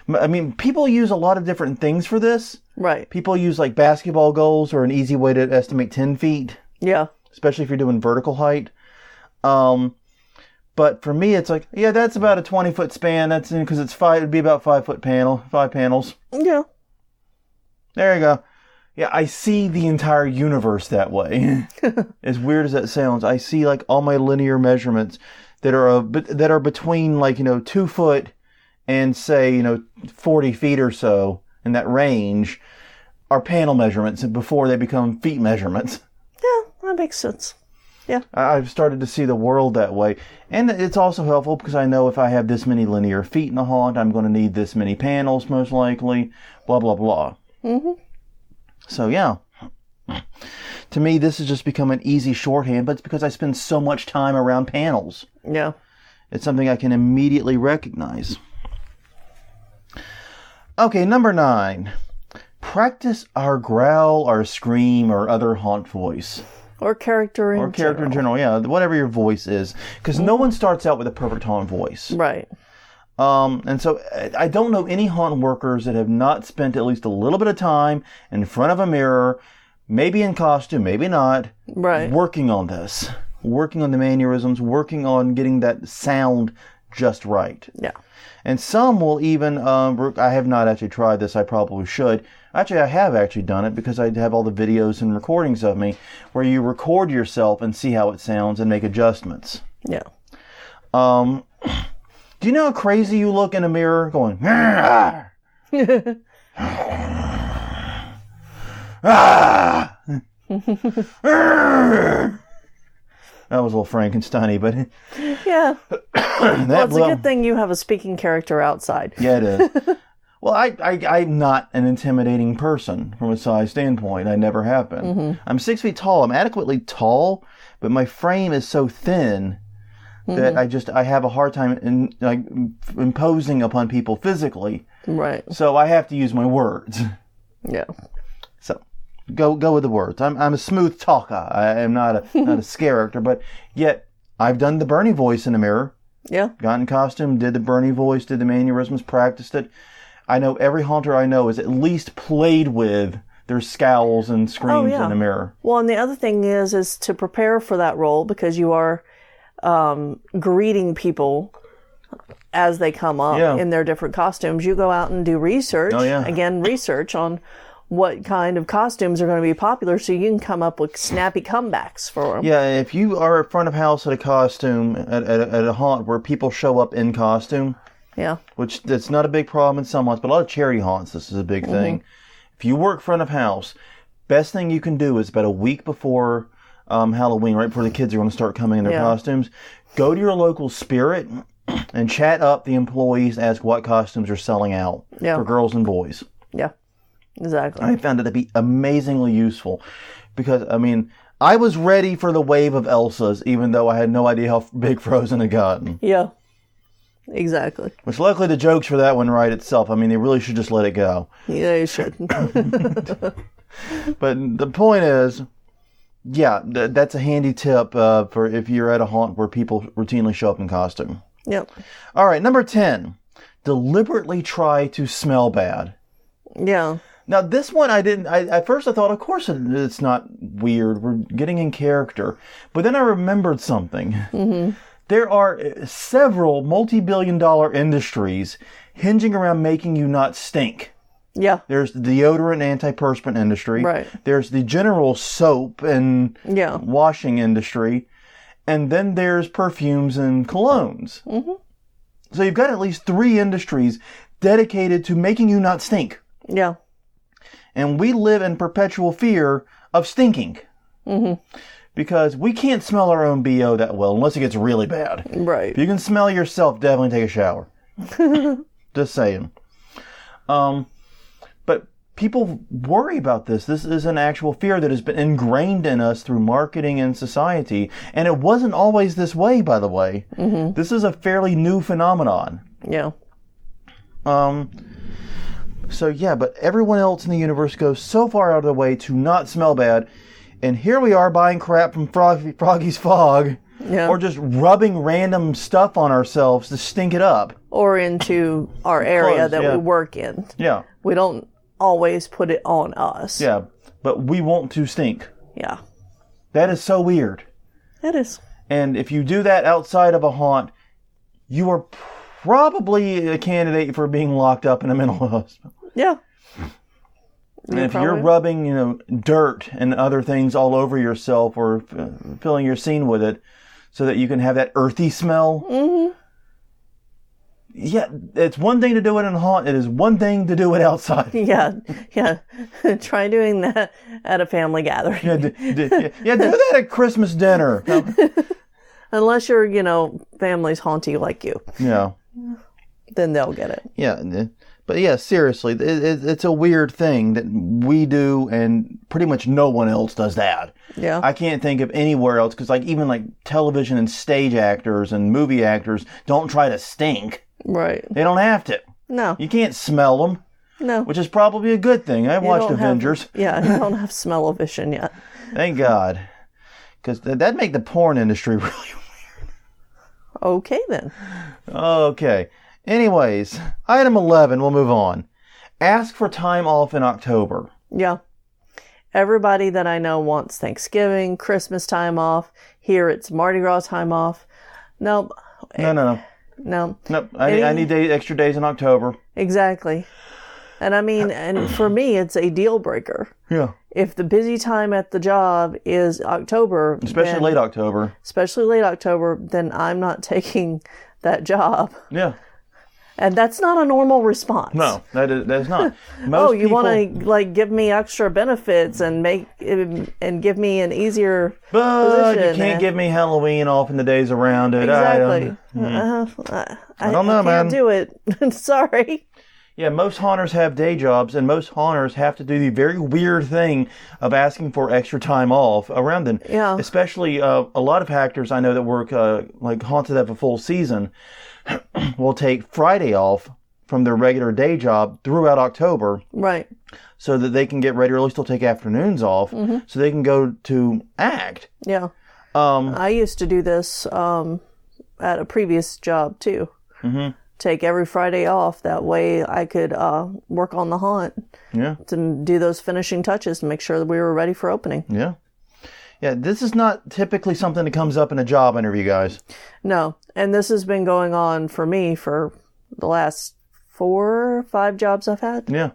I mean, people use a lot of different things for this. Right. People use like basketball goals or an easy way to estimate 10 feet. Yeah. Especially if you're doing vertical height. But for me, it's like, yeah, that's about a 20-foot span. That's because it'd be about 5 panels. Yeah. There you go. Yeah, I see the entire universe that way. As weird as that sounds, I see like all my linear measurements that are between like, 2 foot and say, 40 feet or so in that range are panel measurements before they become feet measurements. Yeah, that makes sense. Yeah. I've started to see the world that way. And it's also helpful because I know if I have this many linear feet in a haunt, I'm going to need this many panels most likely, blah, blah, blah. Mm-hmm. So, yeah. To me, this has just become an easy shorthand, but it's because I spend so much time around panels. Yeah. It's something I can immediately recognize. Okay, number 9. Practice our growl, our scream, or other haunt voice. Or character in general. Or character in general, yeah. Whatever your voice is. Because no one starts out with a perfect haunt voice. Right. And so I don't know any haunt workers that have not spent at least a little bit of time in front of a mirror, maybe in costume, maybe not, right, working on this. Working on the mannerisms, working on getting that sound just right. Yeah. And some will even, I have not actually tried this, I probably should. Actually, I have actually done it because I have all the videos and recordings of me where you record yourself and see how it sounds and make adjustments. Yeah. Do you know how crazy you look in a mirror going, ah! Ah! That was a little Frankenstein-y, but... Yeah. Well, it's a good thing you have a speaking character outside. Yeah, it is. Well, I'm not an intimidating person from a size standpoint. I never have been. Mm-hmm. I'm 6 feet tall. I'm adequately tall, but my frame is so thin that I have a hard time imposing upon people physically. Right. So I have to use my words. Yeah. So go with the words. I'm a smooth talker. I am not a character, but yet I've done the Bernie voice in the mirror. Yeah. Got in costume, did the Bernie voice, did the mannerisms, practiced it. I know every haunter I know has at least played with their scowls and screams in the mirror. Well, and the other thing is to prepare for that role because you are greeting people as they come up in their different costumes. You go out and do research. Oh, yeah. Again, research on what kind of costumes are going to be popular so you can come up with snappy comebacks for them. Yeah, if you are at front of house at a costume, at a haunt where people show up in costume, yeah, which that's not a big problem in some haunts, but a lot of charity haunts, this is a big thing. If you work front of house, best thing you can do is about a week before Halloween, right before the kids are going to start coming in their costumes, go to your local Spirit and chat up the employees, ask what costumes are selling out for girls and boys. Yeah, exactly. I found it to be amazingly useful because, I mean, I was ready for the wave of Elsas, even though I had no idea how big Frozen had gotten. Yeah, exactly. Which luckily the jokes for that one write itself. I mean, they really should just let it go. Yeah, you should. But the point is, Yeah, that's a handy tip for if you're at a haunt where people routinely show up in costume. Yep. All right, number 10. Deliberately try to smell bad. Yeah. Now, this one at first I thought, of course it's not weird. We're getting in character. But then I remembered something. Mm-hmm. There are several multi-billion-dollar industries hinging around making you not stink. Yeah. There's the deodorant and antiperspirant industry. Right. There's the general soap and washing industry. And then there's perfumes and colognes. Mm-hmm. So you've got at least 3 industries dedicated to making you not stink. Yeah. And we live in perpetual fear of stinking. Mm-hmm. Because we can't smell our own BO that well unless it gets really bad. Right. If you can smell yourself, definitely take a shower. Just saying. But people worry about this. This is an actual fear that has been ingrained in us through marketing and society. And it wasn't always this way, by the way. Mm-hmm. This is a fairly new phenomenon. Yeah. So yeah, but everyone else in the universe goes so far out of the way to not smell bad. And here we are buying crap from Froggy's Fog. Yeah. Or just rubbing random stuff on ourselves to stink it up. Or into our area that we work in. Yeah. We don't always put it on us. Yeah, but we want to stink. Yeah. That is so weird. It is. And if you do that outside of a haunt, you are probably a candidate for being locked up in a mental hospital. Yeah. And if you're rubbing, dirt and other things all over yourself or filling your scene with it so that you can have that earthy smell. Mm-hmm. Yeah, it's one thing to do it in a haunt. It is one thing to do it outside. Yeah. Try doing that at a family gathering. Do that at Christmas dinner. Unless your, family's haunty like you. Yeah. Then they'll get it. Yeah. But yeah, seriously, it's a weird thing that we do, and pretty much no one else does that. Yeah. I can't think of anywhere else, because even television and stage actors and movie actors don't try to stink. Right. They don't have to. No. You can't smell them. No. Which is probably a good thing. I watched Avengers. You don't have smell-o-vision yet. Thank God. Because that'd make the porn industry really weird. Okay, then. Okay. Anyways, item 11, we'll move on. Ask for time off in October. Yeah. Everybody that I know wants Thanksgiving, Christmas time off. Here it's Mardi Gras time off. No. No. Nope. I need extra days in October. Exactly. And and for me, it's a deal breaker. Yeah. If the busy time at the job is October. Especially late October, then I'm not taking that job. Yeah. And that's not a normal response. No, that is not. You want to give me extra benefits and give me an easier position. You can't give me Halloween off in the days around it. Exactly. I don't know, man. I can't do it. Sorry. Yeah, most haunters have day jobs, and most haunters have to do the very weird thing of asking for extra time off around them. Yeah. Especially a lot of actors I know that work haunted have a full season will take Friday off from their regular day job throughout October. Right. So that they can get ready, or at least they'll take afternoons off, so they can go to act. Yeah. I used to do this at a previous job, too. Mm-hmm. Take every Friday off. That way I could work on the haunt. Yeah. To do those finishing touches to make sure that we were ready for opening. Yeah. Yeah, this is not typically something that comes up in a job interview, guys. No. And this has been going on for me for the last 4 or 5 jobs I've had. Yeah.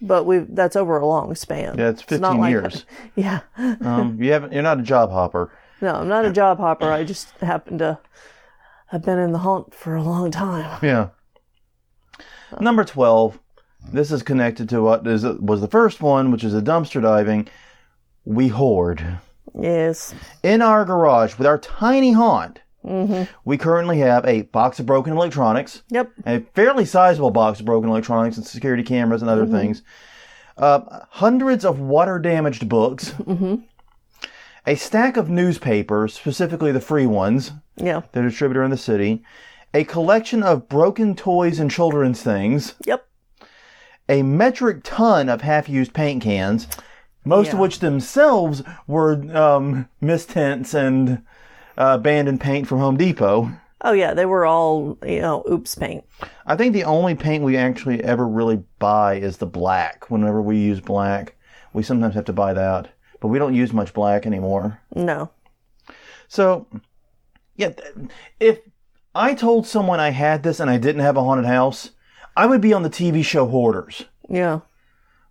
But that's over a long span. Yeah, it's 15 years. Yeah. You're not a job hopper. No, I'm not a job hopper. I just happen to have been in the haunt for a long time. Yeah. Number 12. This is connected to what was the first one, which is a dumpster diving. We hoard. Yes. In our garage, with our tiny haunt, we currently have a box of broken electronics. Yep. A fairly sizable box of broken electronics and security cameras and other things. Hundreds of water-damaged books. A stack of newspapers, specifically the free ones. Yeah. The distributor in the city. A collection of broken toys and children's things. Yep. A metric ton of half-used paint cans. Most of which themselves were mistints and abandoned paint from Home Depot. Oh, yeah, they were all, oops paint. I think the only paint we actually ever really buy is the black. Whenever we use black, we sometimes have to buy that. But we don't use much black anymore. No. So, yeah, if I told someone I had this and I didn't have a haunted house, I would be on the TV show Hoarders. Yeah.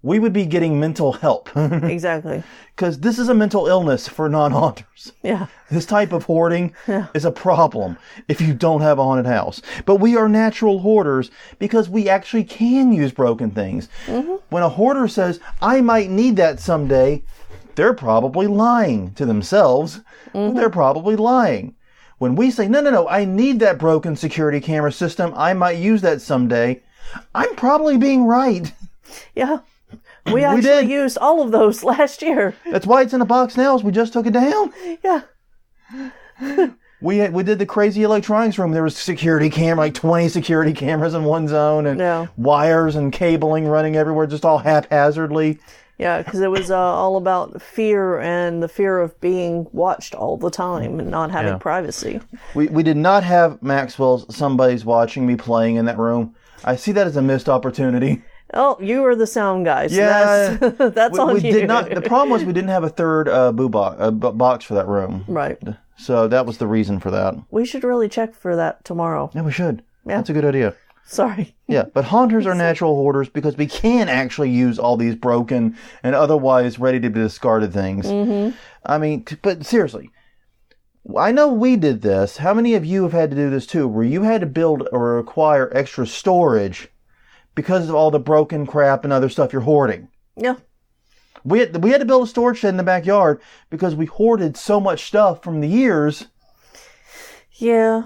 We would be getting mental help. Exactly. Because this is a mental illness for non-haunters. Yeah. This type of hoarding is a problem if you don't have a haunted house. But we are natural hoarders because we actually can use broken things. Mm-hmm. When a hoarder says, I might need that someday, they're probably lying to themselves. Mm-hmm. They're probably lying. When we say, no, I need that broken security camera system, I might use that someday, I'm probably being right. Yeah. We actually used all of those last year. That's why it's in a box now, is we just took it down. Yeah. We did the crazy electronics room. There was security camera, like 20 security cameras in one zone, and wires and cabling running everywhere, just all haphazardly. Yeah, because it was all about fear and the fear of being watched all the time and not having privacy. We did not have Maxwell's Somebody's Watching Me playing in that room. I see that as a missed opportunity. Oh, you were the sound guy, so that's on you. Did not. The problem was we didn't have a third box for that room. Right. So that was the reason for that. We should really check for that tomorrow. Yeah, we should. Yeah. That's a good idea. Sorry. Yeah, but haunters are natural hoarders because we can actually use all these broken and otherwise ready to be discarded things. Mm-hmm. I mean, but seriously, I know we did this. How many of you have had to do this too, where you had to build or acquire extra storage because of all the broken crap and other stuff you're hoarding? Yeah. We had to build a storage shed in the backyard because we hoarded so much stuff from the years. Yeah.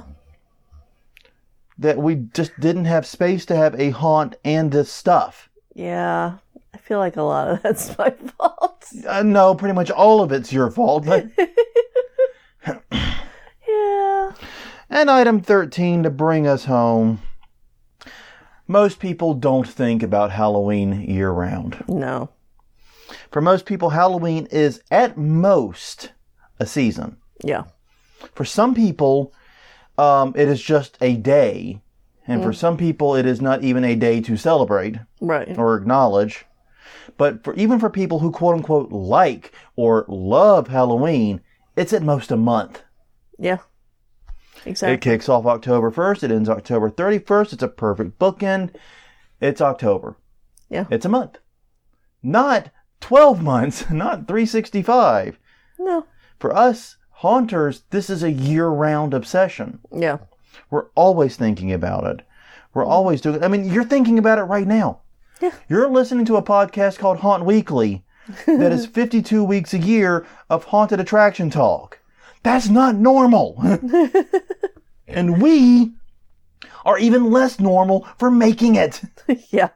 That we just didn't have space to have a haunt and this stuff. Yeah. I feel like a lot of that's my fault. No, pretty much all of it's your fault. Yeah. And item 13 to bring us home. Most people don't think about Halloween year-round. No. For most people, Halloween is at most a season. Yeah. For some people, it is just a day. And for some people, it is not even a day to celebrate. Right. Or acknowledge. But even for people who quote-unquote like or love Halloween, it's at most a month. Yeah. Exactly. It kicks off October 1st. It ends October 31st. It's a perfect bookend. It's October. Yeah. It's a month. Not 12 months. Not 365. No. For us haunters, this is a year-round obsession. Yeah. We're always thinking about it. We're always doing it. I mean, you're thinking about it right now. Yeah. You're listening to a podcast called Haunt Weekly that is 52 weeks a year of haunted attraction talk. That's not normal. And we are even less normal for making it. Yeah.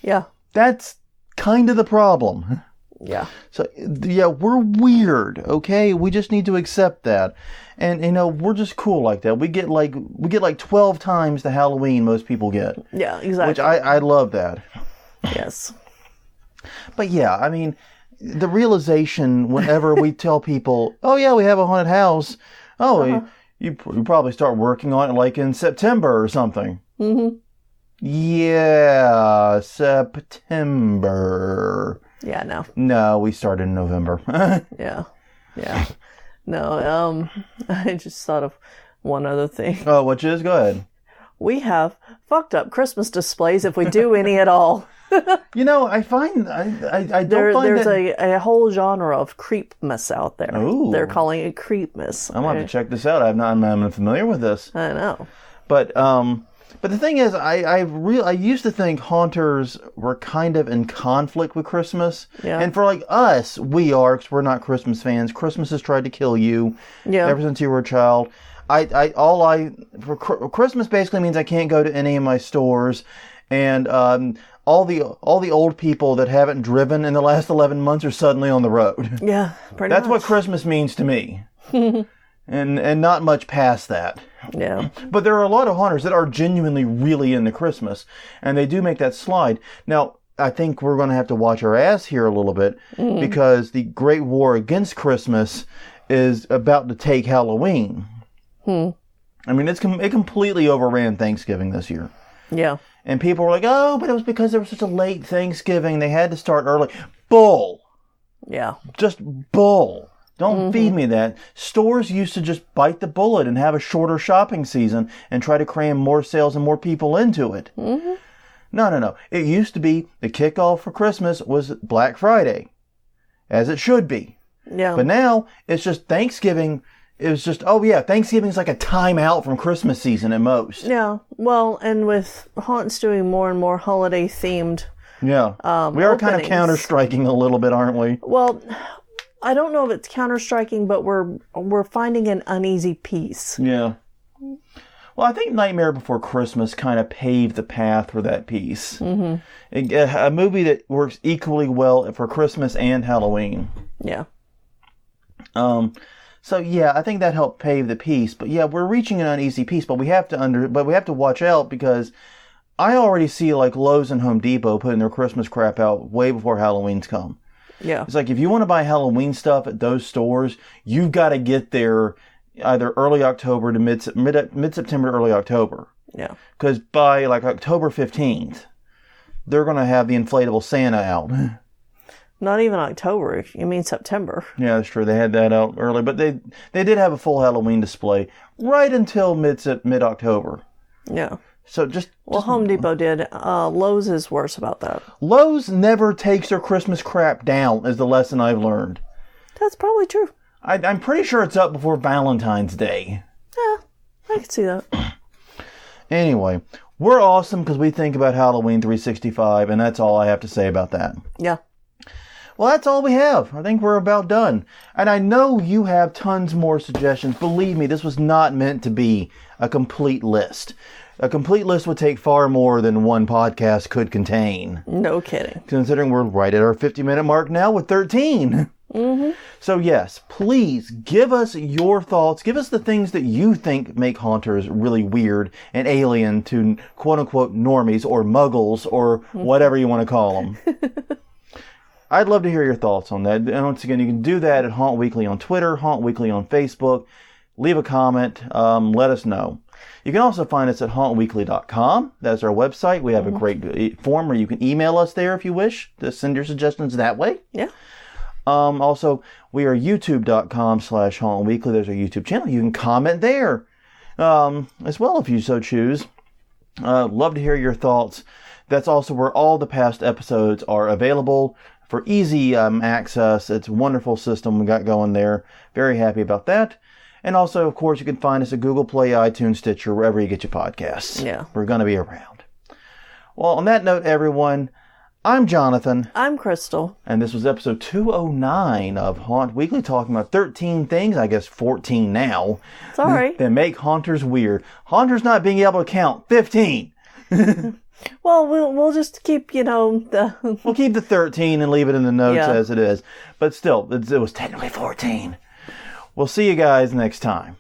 Yeah. That's kind of the problem. Yeah. So, yeah, we're weird, okay? We just need to accept that. And, we're just cool like that. We get like 12 times the Halloween most people get. Yeah, exactly. Which I love that. Yes. But yeah, I mean, the realization whenever we tell people, oh yeah, we have a haunted house. Oh, you probably start working on it like in September or something. Mm-hmm. Yeah, September. Yeah, no. No, we started in November. Yeah. Yeah. No, I just thought of one other thing. Oh, which is? Go ahead. We have fucked up Christmas displays if we do any at all. I find I don't find there's that... a whole genre of creepmas out there. Ooh. They're calling it creepmas. I'm going to have to check this out. I'm not familiar with this. I know. But the thing is, I used to think haunters were kind of in conflict with Christmas. Yeah. And for like us, we are, because we're not Christmas fans. Christmas has tried to kill you. Yeah. Ever since you were a child. Christmas basically means I can't go to any of my stores, and all the old people that haven't driven in the last 11 months are suddenly on the road. Yeah, pretty That's much. what Christmas means to me. And not much past that. Yeah. But there are a lot of haunters that are genuinely really into Christmas, and they do make that slide. Now, I think we're going to have to watch our ass here a little bit because the Great War Against Christmas is about to take Halloween. I mean, it completely overran Thanksgiving this year. Yeah. And people were like, oh, but it was because there was such a late Thanksgiving. They had to start early. Bull. Yeah. Just bull. Don't feed me that. Stores used to just bite the bullet and have a shorter shopping season and try to cram more sales and more people into it. No. It used to be the kickoff for Christmas was Black Friday, as it should be. Yeah. But now it's just Thanksgiving. It was just, oh yeah, Thanksgiving's like a time out from Christmas season at most. Yeah. Well, and with haunts doing more and more holiday themed. Yeah. We are kind of openings. counter-striking a little bit, aren't we? Well, I don't know if it's counter-striking, but we're finding an uneasy peace. Yeah. Well, I think Nightmare Before Christmas kind of paved the path for that piece. A movie that works equally well for Christmas and Halloween. Yeah. So yeah, I think that helped pave the piece. But yeah, we're reaching an uneasy piece. But we have to watch out because I already see like Lowe's and Home Depot putting their Christmas crap out way before Halloween's come. Yeah. It's like if you want to buy Halloween stuff at those stores, you've got to get there either early October to mid-September to early October. Yeah. Because by like October 15th, they're going to have the inflatable Santa out. Not even October. You mean September. Yeah, that's true. They had that out early. But they did have a full Halloween display right until mid-October. Yeah. So just Home Depot did. Lowe's is worse about that. Lowe's never takes their Christmas crap down, is the lesson I've learned. That's probably true. I'm pretty sure it's up before Valentine's Day. Yeah, I can see that. Anyway, we're awesome because we think about Halloween 365, and that's all I have to say about that. Yeah. Well, that's all we have. I think we're about done. And I know you have tons more suggestions. Believe me, this was not meant to be a complete list. A complete list would take far more than one podcast could contain. No kidding. Considering we're right at our 50-minute mark now with 13. So yes, please give us your thoughts. Give us the things that you think make haunters really weird and alien to quote-unquote normies or muggles or whatever you want to call them. I'd love to hear your thoughts on that. And once again, you can do that at Haunt Weekly on Twitter, Haunt Weekly on Facebook. Leave a comment. Let us know. You can also find us at hauntweekly.com. That's our website. We have a great form where you can email us there if you wish to send your suggestions that way. Yeah. Also, we are youtube.com/hauntweekly. There's our YouTube channel. You can comment there as well if you so choose. Love to hear your thoughts. That's also where all the past episodes are available for easy access. It's a wonderful system we got going there. Very happy about that. And also, of course, you can find us at Google Play, iTunes, Stitcher, wherever you get your podcasts. Yeah. We're going to be around. Well, on that note, everyone, I'm Jonathan. I'm Crystal. And this was episode 209 of Haunt Weekly, talking about 13 things, I guess 14 now. Sorry. That make haunters weird. Haunters not being able to count. 15. Well, we'll just keep, the... We'll keep the 13 and leave it in the notes as it is. But still, it was technically 14. We'll see you guys next time.